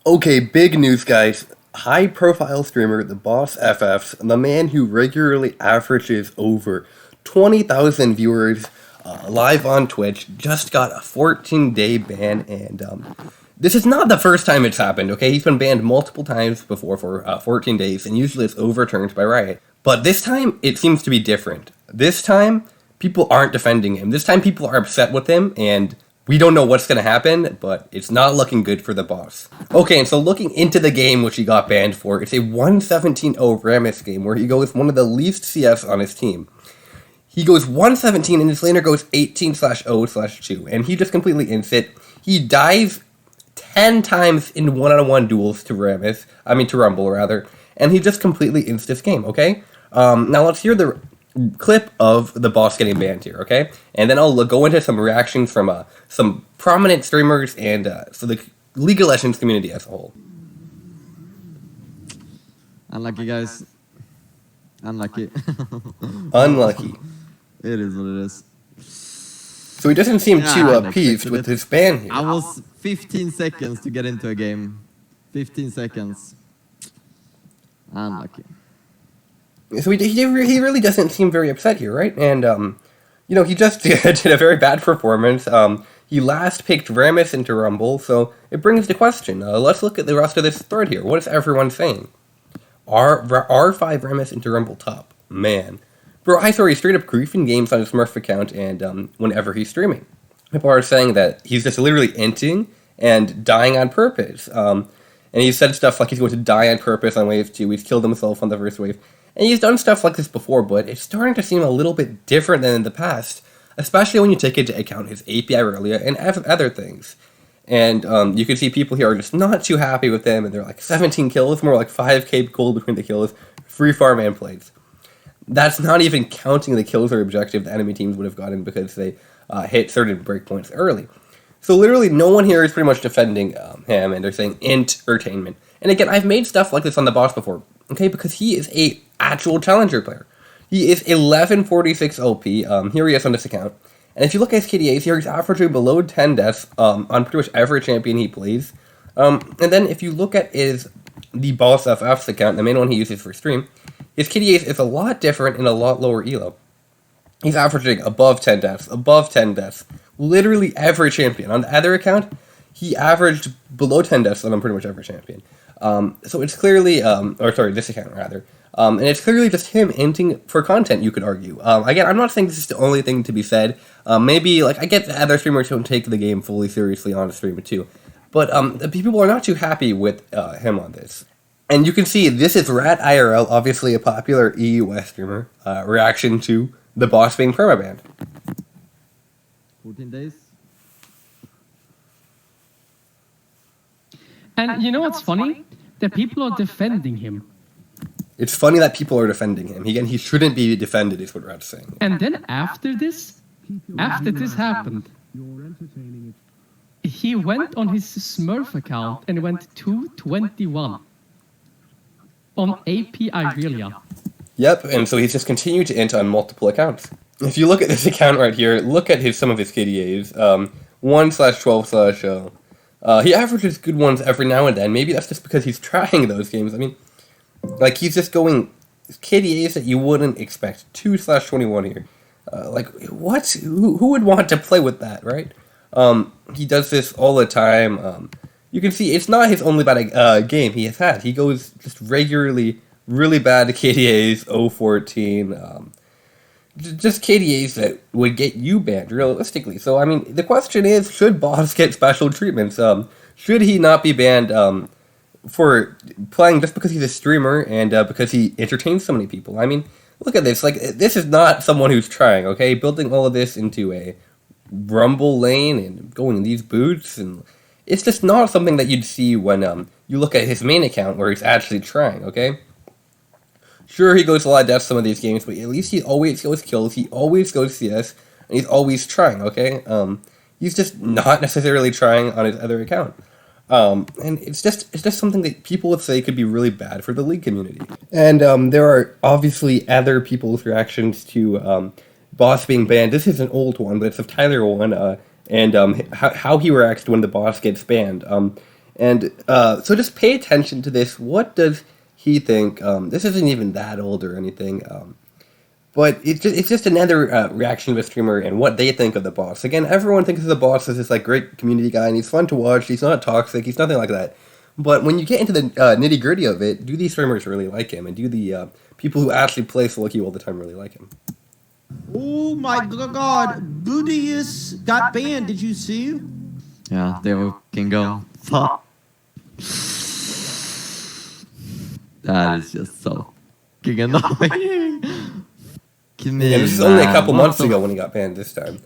Okay, big news, guys. High profile streamer, the Boss FFs, the man who regularly averages over 20,000 viewers live on Twitch, just got a 14-day ban, and this is not the first time it's happened, okay? He's been banned multiple times before for 14 days, and usually it's overturned by Riot. But this time, it seems to be different. This time, people aren't defending him. This time, people are upset with him, and we don't know what's going to happen, but it's not looking good for the boss. Okay, and so looking into the game which he got banned for, it's a 117-0 Rammus game where he goes one of the least CS on his team. He goes 117 and his laner goes 18/0/2, and he just completely ints it. He dies 10 times in one-on-one duels to Rumble rather, and he just completely ints this game, okay? Now let's hear the clip of the boss getting banned here, okay? And then I'll go into some reactions from some prominent streamers and so the League of Legends community as a whole. Unlucky, guys. Unlucky. Unlucky. It is what it is. So he doesn't seem too appeased with his ban here. I was 15 seconds to get into a game. 15 seconds. Unlucky. So he really doesn't seem very upset here, right? And, you know, he just did a very bad performance. He last picked Rammus into Rumble, so it brings the question. Let's look at the rest of this thread here. What is everyone saying? R5 Rammus into Rumble top. Man. Bro, I saw he's straight up griefing games on his Smurf account and whenever he's streaming. People are saying that he's just literally inting and dying on purpose. And he said stuff like he's going to die on purpose on wave 2. He's killed himself on the first wave. And he's done stuff like this before, but it's starting to seem a little bit different than in the past, especially when you take into account his API earlier and other things. And you can see people here are just not too happy with him, and they're like 17 kills, more like 5k gold between the kills, free farm and plays. That's not even counting the kills or objective the enemy teams would have gotten because they hit certain breakpoints early. So literally no one here is pretty much defending him, and they're saying entertainment. And again, I've made stuff like this on the boss before, okay, because he is a actual challenger player. He is 1146 OP, here he is on this account. And if you look at his KDAs here, he's averaging below 10 deaths on pretty much every champion he plays. And then if you look at the Baus FF's account, the main one he uses for stream, his KDAs is a lot different and a lot lower elo. He's averaging above 10 deaths, literally every champion. On the other account, he averaged below 10 deaths on pretty much every champion. So it's clearly, this account rather, and it's clearly just him inting for content, you could argue. Again, I'm not saying this is the only thing to be said. Maybe, like, I get that other streamers don't take the game fully seriously on stream too. But the people are not too happy with him on this. And you can see, this is Rat IRL, obviously a popular EU West streamer, reaction to the boss being permabanned. 14 days. And you know what's funny? That people are defending him. It's funny that people are defending him. Again, he shouldn't be defended, is what Rat's saying. And then after this happened, he went on his Smurf account and went 221 on API Irelia. Yep, and so he's just continued to int on multiple accounts. If you look at this account right here, look at some of his KDAs. 1/12/0. He averages good ones every now and then. Maybe that's just because he's trying those games. I mean, like, he's just going KDAs that you wouldn't expect. 2/21 here. Like, what? Who would want to play with that, right? He does this all the time. You can see it's not his only bad game he has had. He goes just regularly really bad KDAs, 014. Just KDAs that would get you banned, realistically. So, I mean, the question is, should Baus get special treatments? Should he not be banned for playing just because he's a streamer and because he entertains so many people? I mean, look at this. Like, this is not someone who's trying, okay? Building all of this into a Rumble lane and going in these boots, and it's just not something that you'd see when you look at his main account where he's actually trying, okay? Sure, he goes a lot of deaths some of these games, but at least he always goes kills, he always goes CS, and he's always trying, okay? He's just not necessarily trying on his other account. And it's just something that people would say could be really bad for the League community. And there are obviously other people's reactions to Baus being banned. This is an old one, but it's a Tyler one, and how he reacts when the boss gets banned. And so just pay attention to this. What does he think? This isn't even that old or anything. But it's just another reaction of a streamer and what they think of the boss. Again, everyone thinks of the boss as this like great community guy, and he's fun to watch. He's not toxic. He's nothing like that. But when you get into the nitty gritty of it, do these streamers really like him? And do the people who actually play solo queue all the time really like him? Oh my God, Budius got banned. Did you see? Yeah, they all can go. Fuck. That is just so fucking annoying. And this is only a couple months ago when he got banned this time.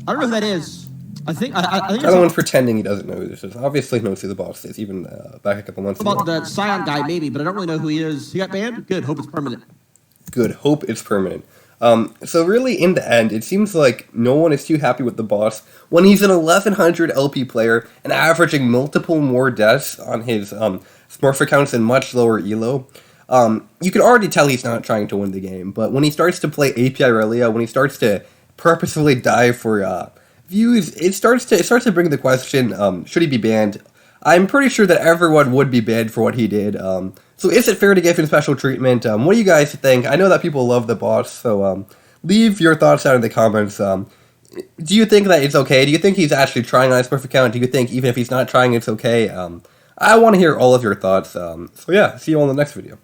I don't know who that is. I think Everyone's pretending he doesn't know who this is. Obviously knows who the boss is, even back a couple months ago. about the Scion guy, maybe, but I don't really know who he is. He got banned? Good, hope it's permanent. Good, hope it's permanent. So really, in the end, it seems like no one is too happy with the boss when he's an 1100 LP player and averaging multiple more deaths on his Smurf accounts and much lower elo. You can already tell he's not trying to win the game, but when he starts to play API Aurelia, when he starts to purposefully die for views, it starts to bring the question: should he be banned? I'm pretty sure that everyone would be banned for what he did. So is it fair to give him special treatment? What do you guys think? I know that people love the boss, so leave your thoughts down in the comments. Do you think that it's okay? Do you think he's actually trying on his Smurf account? Do you think even if he's not trying, it's okay? I want to hear all of your thoughts. So yeah, see you all in the next video.